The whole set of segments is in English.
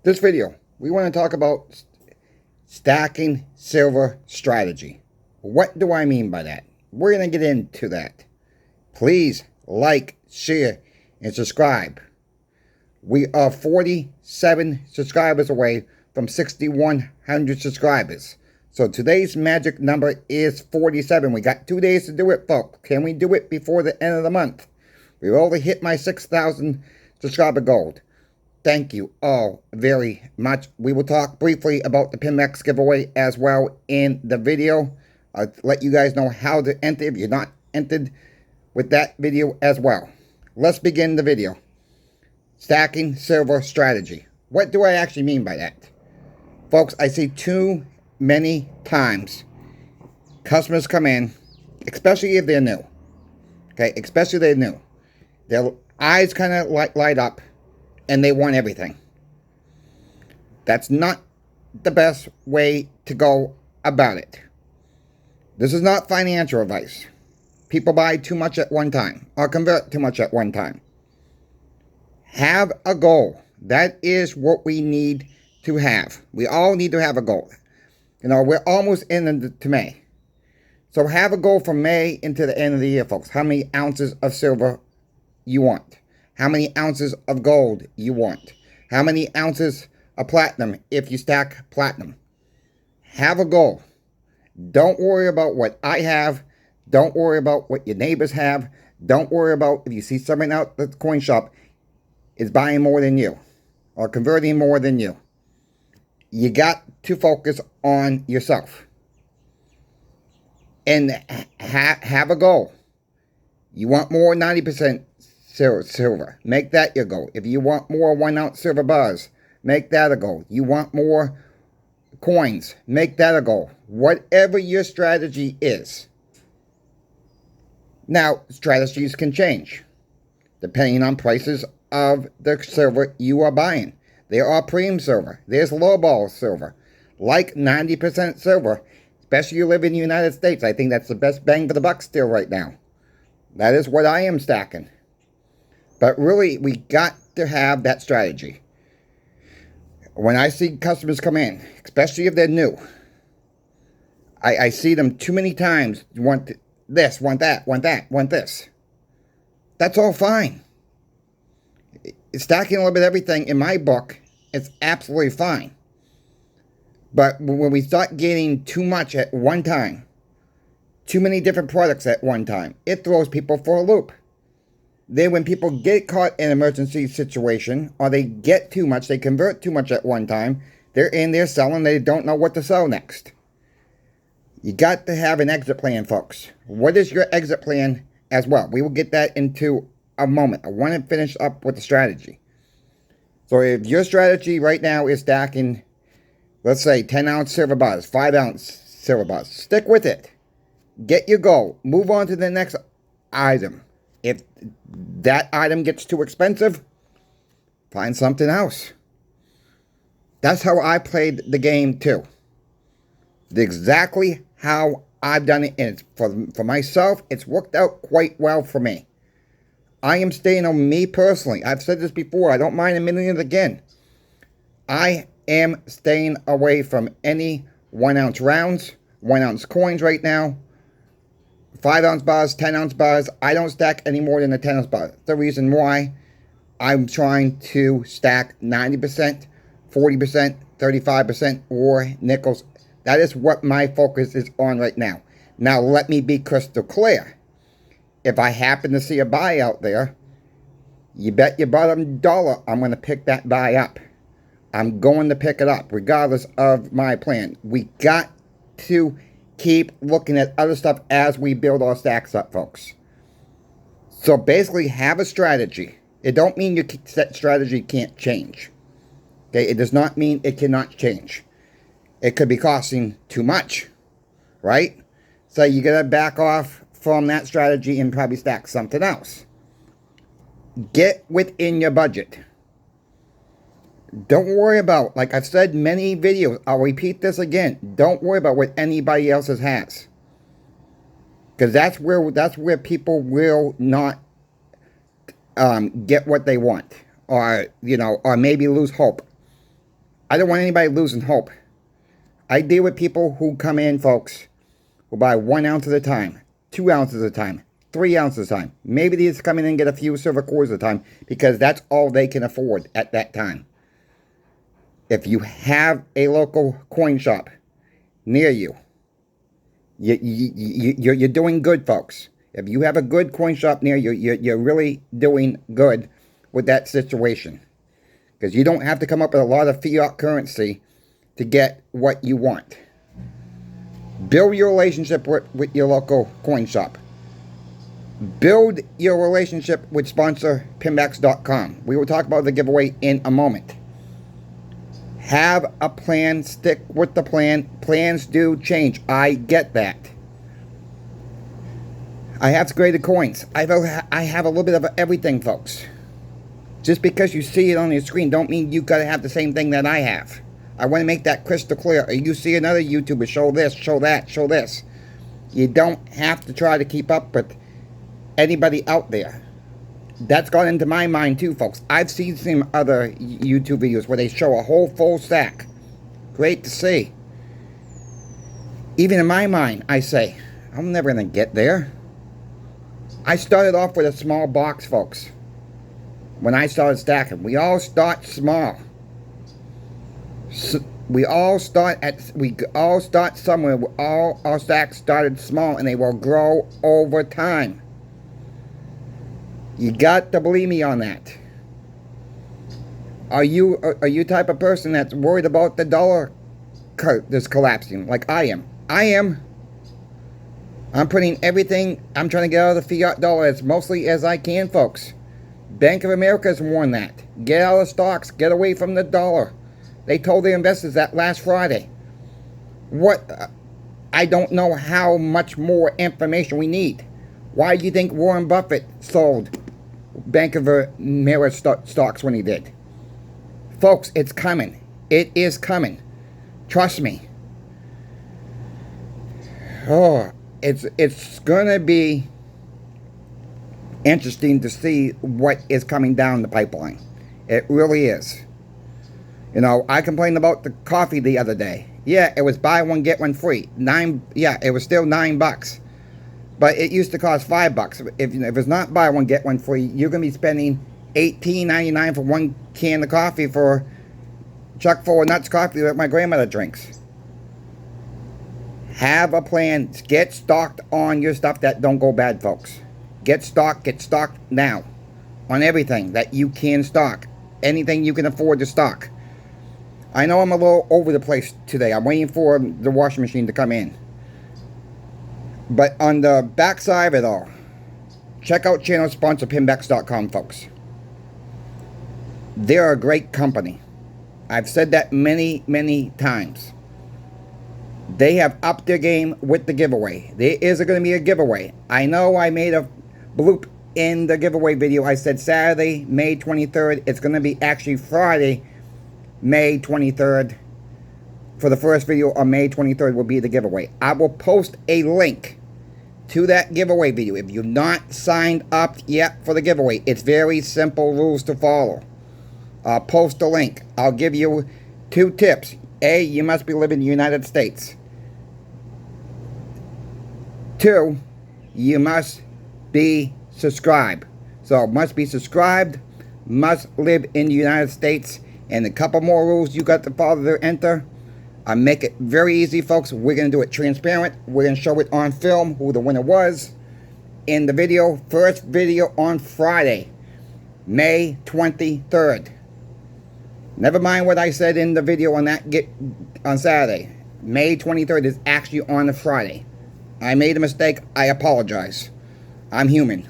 This video, we want to talk about stacking silver strategy. What do I mean by that? We're going to get into that. Please like, share, and subscribe. We are 47 subscribers away from 6,100 subscribers. So today's magic number is 47. We got 2 days to do it, folks. Can we do it before the end of the month? We've already hit my 6,000 subscriber goal. Thank you all very much. We will talk briefly about the Pinmax giveaway as well in the video. I'll let you guys know how to enter if you're not entered with that video as well. Let's begin the video. Stacking silver strategy. What do I actually mean by that? Folks, I see too many times customers come in, especially if they're new. Okay, especially if they're new. Their eyes kind of light up and they want everything. That's not the best way to go about it. This is not financial advice. People buy too much at one time or convert too much at one time. Have a goal. That is what we need to have. We all need to have a goal. You know, we're almost into May. So have a goal from May into the end of the year, folks. How many ounces of silver you want? How many ounces of gold you want? How many ounces of platinum if you stack platinum? Have a goal. Don't worry about what I have. Don't worry about what your neighbors have. Don't worry about if you see someone out at the coin shop is buying more than you or converting more than you. You got to focus on yourself and have a goal. You want more 90% silver, make that your goal. If you want more 1 ounce silver bars, make that a goal. You want more coins, make that a goal. Whatever your strategy is. Now, strategies can change depending on prices of the silver you are buying. There are premium silver. There's lowball silver. Like 90% silver, especially if you live in the United States. I think that's the best bang for the buck still right now. That is what I am stacking. But really, we got to have that strategy. When I see customers come in, especially if they're new, I see them too many times. Want this, want that, want that, want this. That's all fine. Stacking a little bit of everything, in my book, it's absolutely fine. But when we start getting too much at one time, too many different products at one time, it throws people for a loop. Then when people get caught in an emergency situation, or they get too much, they convert too much at one time, they're in there selling, they don't know what to sell next. You got to have an exit plan, folks. What is your exit plan as well? We will get that into a moment. I want to finish up with the strategy. So if your strategy right now is stacking, let's say 10 ounce silver bars, 5 ounce silver bars, stick with it. Get your goal. Move on to the next item. If that item gets too expensive, find something else. That's how I played the game too. Exactly how I've done it, and for myself, it's worked out quite well for me. I am staying on me personally. I've said this before. I don't mind admitting it again. I am staying away from any 1 ounce rounds, 1 ounce coins right now. 5 ounce bars, 10 ounce bars. I don't stack any more than a 10 ounce bar. The reason why I'm trying to stack 90%, 40%, 35%, or nickels. That is what my focus is on right now. Now, let me be crystal clear. If I happen to see a buy out there, you bet your bottom dollar I'm going to pick that buy up. I'm going to pick it up regardless of my plan. We got to keep looking at other stuff as we build our stacks up, folks. So basically, have a strategy. It don't mean your strategy can't change. Okay, it does not mean it cannot change. It could be costing too much, right? So you got to back off from that strategy and probably stack something else. Get within your budget. Don't worry about, like I've said many videos, I'll repeat this again, don't worry about what anybody else has. Because that's where people will not get what they want. or, or maybe lose hope. I don't want anybody losing hope. I deal with people who come in, folks, who buy 1 ounce at a time, 2 ounces at a time, 3 ounces at a time. Maybe they just come in and get a few silver quarters at a time because that's all they can afford at that time. If you have a local coin shop near you, you're doing good, folks. If you have a good coin shop near you, you're really doing good with that situation. Because you don't have to come up with a lot of fiat currency to get what you want. Build your relationship with your local coin shop. Build your relationship with sponsor Pinbacks.com. We will talk about the giveaway in a moment. Have a plan. Stick with the plan. Plans do change. I get that. I have graded coins. I have a little bit of everything, folks. Just because you see it on your screen don't mean you got to have the same thing that I have. I want to make that crystal clear. You see another YouTuber show this, show that, show this. You don't have to try to keep up with anybody out there. That's gone into my mind too, folks. I've seen some other YouTube videos where they show a whole full stack. Great to see. Even in my mind, I say, I'm never going to get there. I started off with a small box, folks. When I started stacking, we all start small. So we all start somewhere. All our stacks started small, and they will grow over time. You got to believe me on that. Are you type of person that's worried about the dollar that's collapsing like I am? I am. I'm putting everything. I'm trying to get out of the fiat dollar as mostly as I can, folks. Bank of America has warned that. Get out of stocks. Get away from the dollar. They told their investors that last Friday. What? I don't know how much more information we need. Why do you think Warren Buffett sold Bank of America stocks when he did? Folks, it's coming. It is coming. Trust me. Oh, it's gonna be interesting to see what is coming down the pipeline. It really is. You know, I complained about the coffee the other day. Yeah, it was buy one get one free. It was still $9. But it used to cost $5. If it's not buy one get one free, you're gonna be spending $18.99 for one can of coffee for chuck full of nuts coffee that my grandmother drinks. Have a plan. Get stocked on your stuff that don't go bad, folks. Get stocked now on everything that you can stock. Anything you can afford to stock. I know I'm a little over the place today. I'm waiting for the washing machine to come in. But on the backside of it all, check out channel sponsor Pinbacks.com, folks. They're a great company. I've said that many, many times. They have upped their game with the giveaway. There is going to be a giveaway. I know I made a bloop in the giveaway video. I said Saturday, May 23rd. It's going to be actually Friday, May 23rd. For the first video on May 23rd will be the giveaway. I will post a link to that giveaway video. If you've not signed up yet for the giveaway, it's very simple rules to follow. I'll post a link. I'll give you 2 tips. A, you must be living in the United States. 2, you must be subscribed. So, must be subscribed, must live in the United States, and a couple more rules you got to follow to enter. I make it very easy, folks. We're going to do it transparent. We're going to show it on film who the winner was in the video. First video on Friday, May 23rd. Never mind what I said in the video on on Saturday. May 23rd is actually on a Friday. I made a mistake. I apologize. I'm human.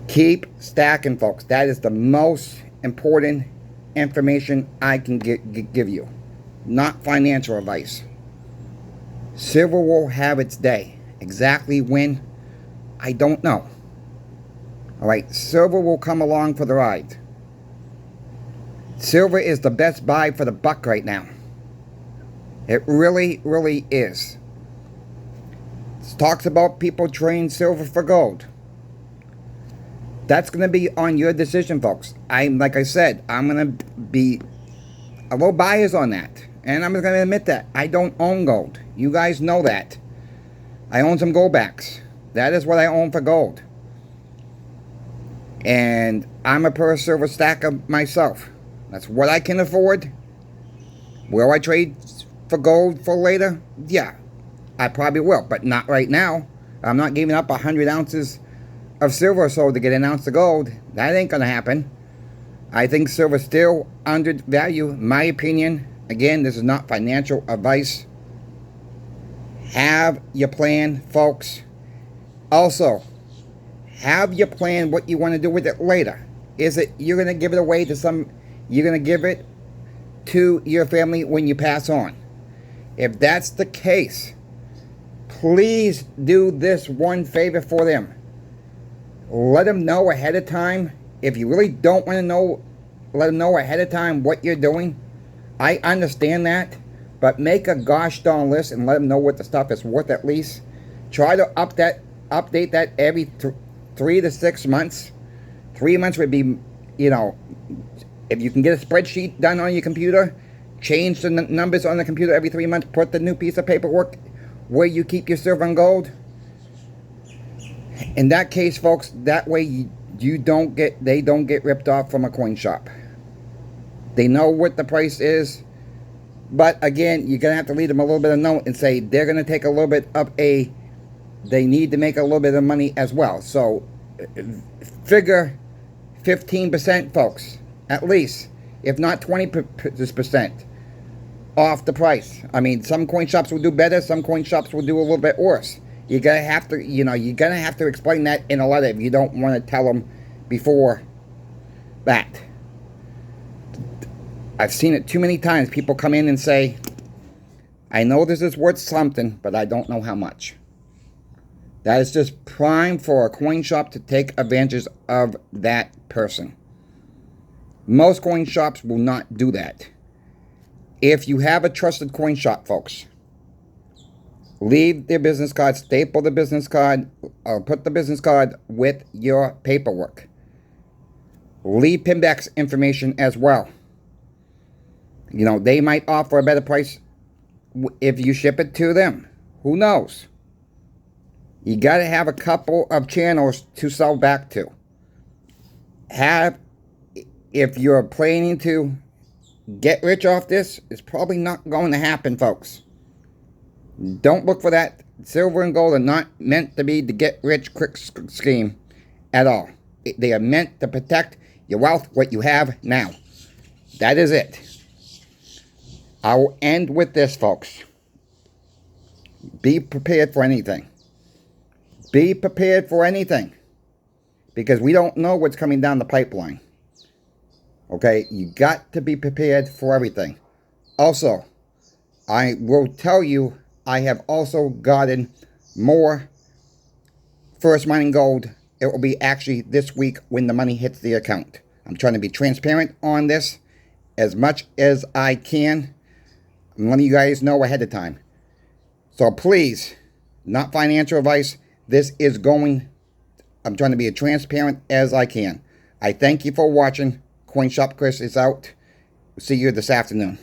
Keep stacking, folks. That is the most important information I can give you. Not financial advice. Silver will have its day. Exactly when, I don't know. Alright, silver will come along for the ride. Silver is the best buy for the buck right now. It really, really is. It talks about people trading silver for gold. That's going to be on your decision, folks. Like I said, I'm going to be a little biased on that. And I'm going to admit that. I don't own gold. You guys know that. I own some gold backs. That is what I own for gold. And I'm a per silver stacker myself. That's what I can afford. Will I trade for gold for later? Yeah, I probably will, but not right now. I'm not giving up 100 ounces of silver or so to get an ounce of gold. That ain't gonna happen. I think silver's still undervalued, my opinion. Again, this is not financial advice. Have your plan, folks. Also, have your plan what you want to do with it later. Is it you're going to give it away to you're going to give it to your family when you pass on? If that's the case, please do this one favor for them. Let them know ahead of time. If you really don't want to know, let them know ahead of time what you're doing. I understand that, but make a gosh darn list and let them know what the stuff is worth at least. Try to update that every 3 to 6 months. 3 months would be, if you can get a spreadsheet done on your computer, change the numbers on the computer every 3 months, put the new piece of paperwork where you keep your silver and gold. In that case, folks, that way they don't get ripped off from a coin shop. They know what the price is, but again, you're gonna have to leave them a little bit of note and say they're gonna take a little bit of they need to make a little bit of money as well. So figure 15%, folks, at least, if not 20% off the price. I mean, some coin shops will do better, some coin shops will do a little bit worse. You're gonna have to explain that in a letter if you don't want to tell them before that. I've seen it too many times. People come in and say, I know this is worth something, but I don't know how much. That is just prime for a coin shop to take advantage of that person. Most coin shops will not do that. If you have a trusted coin shop, folks, leave their business card, staple the business card, or put the business card with your paperwork. Leave pinback's information as well. They might offer a better price if you ship it to them. Who knows? You got to have a couple of channels to sell back to. If you're planning to get rich off this, it's probably not going to happen, folks. Don't look for that. Silver and gold are not meant to be the get rich quick scheme at all. They are meant to protect your wealth, what you have now. That is it. I will end with this, folks. Be prepared for anything. Be prepared for anything. Because we don't know what's coming down the pipeline. Okay? You got to be prepared for everything. Also, I will tell you, I have also gotten more First Mining Gold. It will be actually this week when the money hits the account. I'm trying to be transparent on this as much as I can. I'm letting you guys know ahead of time. So please, not financial advice. This is I'm trying to be as transparent as I can. I thank you for watching. Coin Shop Chris is out. See you this afternoon.